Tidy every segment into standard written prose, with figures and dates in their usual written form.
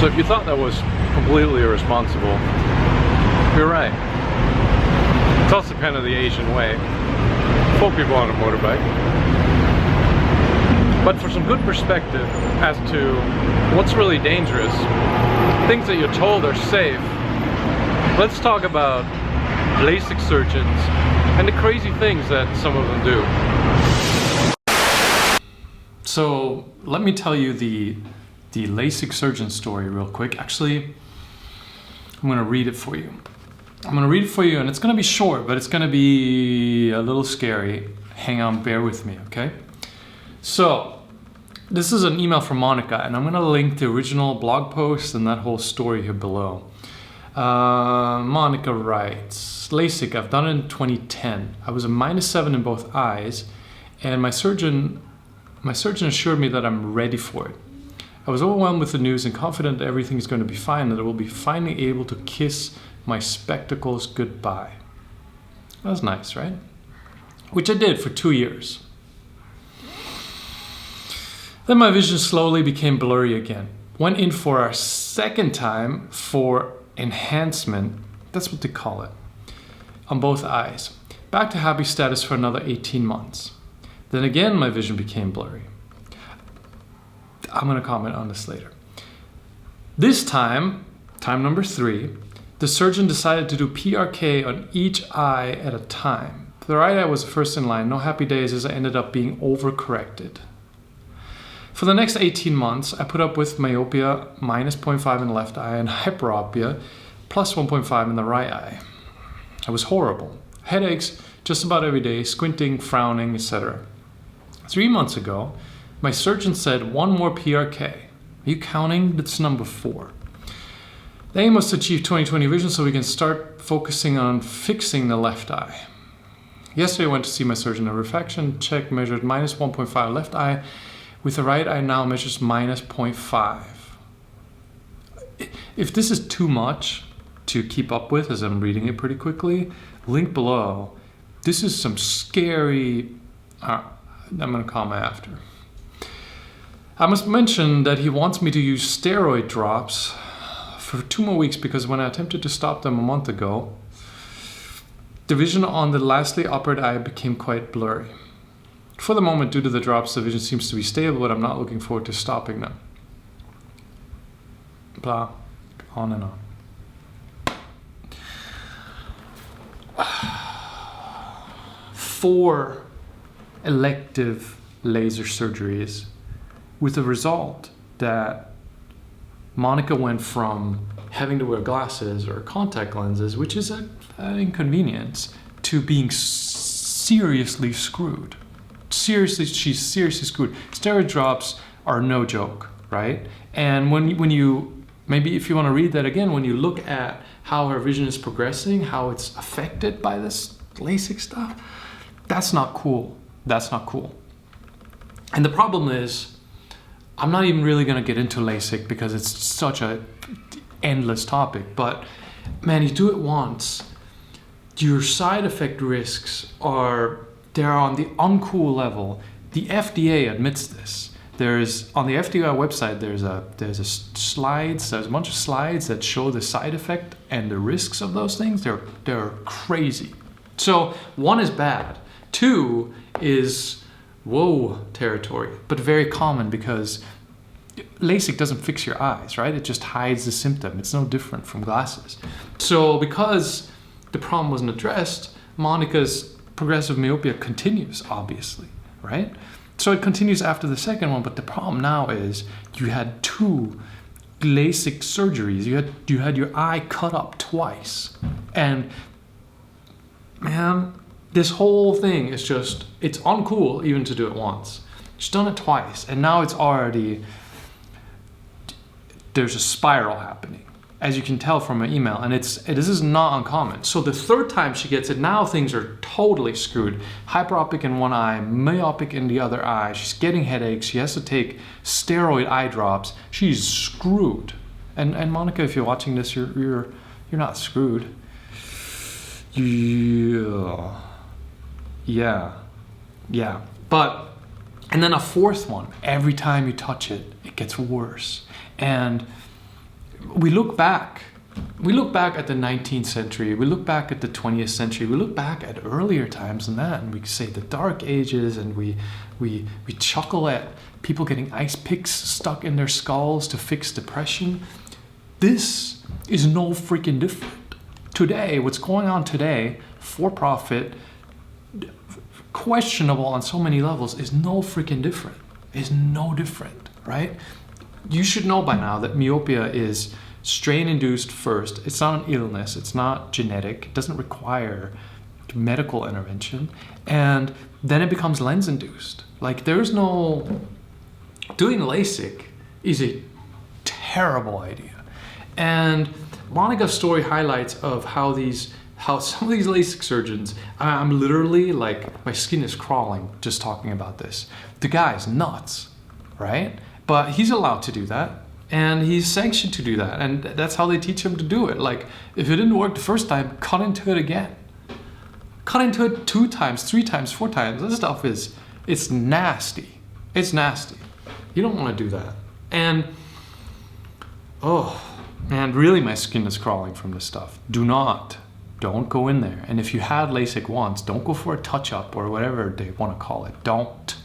So if you thought that was completely irresponsible, you're right. It's also kind of the Asian way. 4 people on a motorbike. But for some good perspective as to what's really dangerous, things that you're told are safe, let's talk about LASIK surgeons and the crazy things that some of them do. So let me tell you the LASIK surgeon story real quick. Actually, I'm gonna read it for you. And it's gonna be short, but it's gonna be a little scary. Hang on, bear with me, okay? So, this is an email from Monica, and I'm gonna link the original blog post and that whole story here below. Monica writes, LASIK, I've done it in 2010. I was a -7 in both eyes, and my surgeon assured me that I'm ready for it. I was overwhelmed with the news and confident that everything is going to be fine, that I will be finally able to kiss my spectacles goodbye. That was nice, right? Which I did for 2 years. Then my vision slowly became blurry again. Went in for a second time for enhancement, that's what they call it, on both eyes. Back to happy status for another 18 months. Then again my vision became blurry. I'm gonna comment on this later. This time number 3, the surgeon decided to do PRK on each eye at a time. The right eye was first in line. No happy days as I ended up being overcorrected. For the next 18 months, I put up with myopia -0.5 in the left eye and hyperopia +1.5 in the right eye. It was horrible. Headaches just about every day, squinting, frowning, etc. 3 months ago, my surgeon said 1 more PRK. Are you counting? That's number 4. The aim was to achieve 20/20 vision so we can start focusing on fixing the left eye. Yesterday I went to see my surgeon. A refraction check measured -1.5 left eye, with the right eye now measures -0.5. If this is too much to keep up with as I'm reading it pretty quickly, link below. This is some scary, I'm gonna comment after. I must mention that he wants me to use steroid drops for 2 more weeks because when I attempted to stop them a month ago, the vision on the lastly operated eye became quite blurry. For the moment, due to the drops, the vision seems to be stable, but I'm not looking forward to stopping them. Blah, on and on. Four elective laser surgeries with the result that Monica went from having to wear glasses or contact lenses, which is an inconvenience, to being seriously screwed. She's seriously screwed. Steroid drops are no joke, right? And when you, maybe if you want to read that again, when you look at how her vision is progressing, how it's affected by this LASIK stuff, that's not cool. That's not cool. And the problem is, I'm not even really going to get into LASIK because it's such a endless topic, but man, you do it once, your side effect risks they're on the uncool level. The FDA admits this. There's on the FDA website there's a bunch of slides that show the side effect and the risks of those things. They're crazy. So 1 is bad, 2 is whoa territory, but very common because LASIK doesn't fix your eyes, right? It just hides the symptom. It's no different from glasses. So because the problem wasn't addressed, Monica's progressive myopia continues, obviously, right? So it continues after the second one, but the problem now is you had 2 LASIK surgeries. You had your eye cut up twice. And man, this whole thing is just, it's uncool even to do it once. She's done it twice, and now it's already, there's a spiral happening, as you can tell from my email, and this is not uncommon. So the 3rd time she gets it, now things are totally screwed. Hyperopic in one eye, myopic in the other eye. She's getting headaches. She has to take steroid eye drops. She's screwed. And Monica, if you're watching this, you're not screwed. Yeah. But, and then a 4th one. Every time you touch it, it gets worse. And we look back. We look back at the 19th century, we look back at the 20th century, we look back at earlier times than that, and we say the Dark Ages, and we chuckle at people getting ice picks stuck in their skulls to fix depression. This is no freaking different. Today, what's going on today, for profit, questionable on so many levels, is no freaking different. Is no different, right? You should know by now that myopia is strain-induced first. It's not an illness. It's not genetic. It doesn't require medical intervention. And then it becomes lens-induced. Like, there's no... Doing LASIK is a terrible idea. And Monica's story highlights of how some of these LASIK surgeons, I'm literally like, my skin is crawling just talking about this. The guy's nuts, right? But he's allowed to do that. And he's sanctioned to do that. And that's how they teach him to do it. Like, if it didn't work the first time, cut into it again. Cut into it 2 times, 3 times, 4 times. This stuff it's nasty. It's nasty. You don't want to do that. And, really my skin is crawling from this stuff. Don't go in there. And if you had LASIK once, don't go for a touch-up or whatever they want to call it. Don't.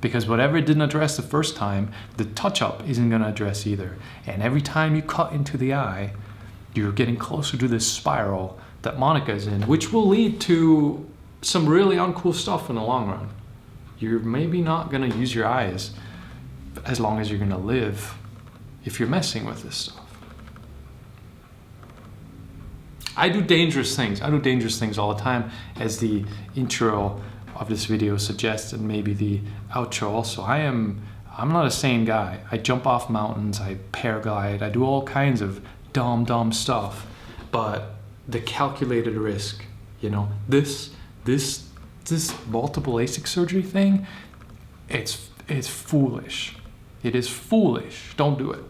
Because whatever it didn't address the first time, the touch-up isn't going to address either. And every time you cut into the eye, you're getting closer to this spiral that Monica's in, which will lead to some really uncool stuff in the long run. You're maybe not going to use your eyes as long as you're going to live if you're messing with this stuff. I do dangerous things. I do dangerous things all the time, as the intro of this video suggests, and maybe the outro also. I'm not a sane guy. I jump off mountains, I paraglide, I do all kinds of dumb stuff. But the calculated risk, you know, this multiple LASIK surgery thing, it's foolish. It is foolish. Don't do it.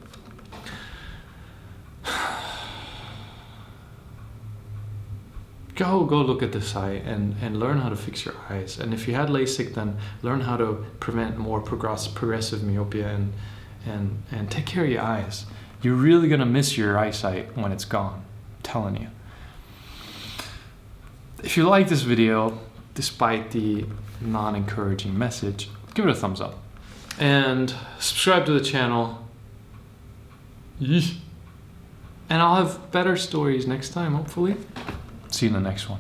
Go look at the site and learn how to fix your eyes. And if you had LASIK, then learn how to prevent more progressive myopia and take care of your eyes. You're really gonna miss your eyesight when it's gone. I'm telling you. If you like this video, despite the non-encouraging message, give it a thumbs up. And subscribe to the channel. And I'll have better stories next time, hopefully. See you in the next one.